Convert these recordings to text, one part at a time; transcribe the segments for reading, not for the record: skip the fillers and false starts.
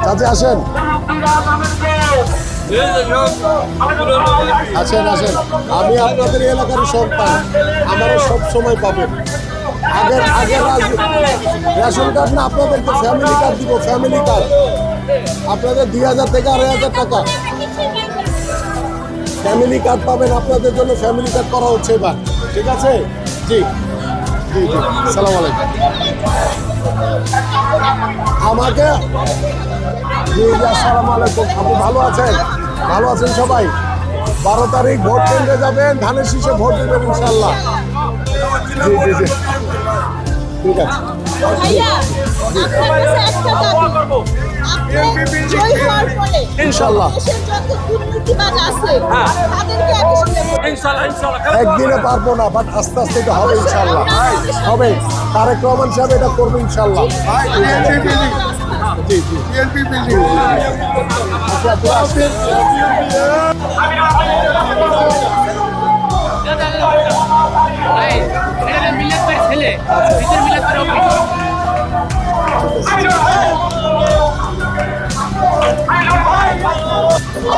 চাচি আসেন, আসেন আসেন। আমি আপনাদের এলাকার সন্তান, আমারও সব সময় পাবেন। আগের রেশন কার্ড না, আপনাদেরকে ফ্যামিলি কার্ড দিব, ফ্যামিলি কার্ড। আপনাদের 2000 থেকে 2500 টাকা ফ্যামিলি কার্ড পাবেন। আপনাদের জন্য ফ্যামিলি কার্ড করা হচ্ছে এবার, ঠিক আছে? জি জি জি, আসসালামু আলাইকুম। আমাকে জি জি, আসসালামু আলাইকুম। আপনি ভালো আছেন? ভালো আছেন সবাই? 12 তারিখ ভোট কেন্দ্রে যাবেন, ধানের শীষে ভোট দেবেন ইনশাল্লাহ। জি জি জি, ঠিক আছে। ইনশাল্লাহ একদিনে পারবো না, বাট আস্তে আস্তে এটা হবে ইনশাল্লাহ, হবে। তারেক রহমান সাহেব এটা করবে ইনশাল্লাহ। জি জি,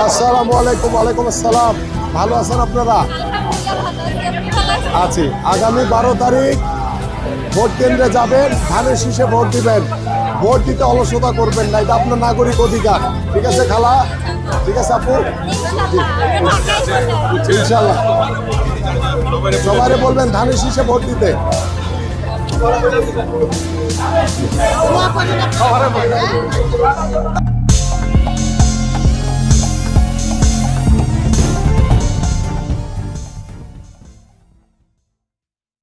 আসসালামু আলাইকুম। ওয়ালাইকুম আসসালাম। ভালো আছেন আপনারা? আছি। আগামী 12 তারিখ ভোট কেন্দ্রে যাবেন, ধানের শীষে ভোট দিবেন। ভোট দিতে অলসতা করবেন না, এটা আপনার নাগরিক অধিকার। ঠিক আছে খালা? ঠিক আছে আপু? ইনশাল্লাহ সবাই বলবেন ধানের শীষে ভোট দিতে।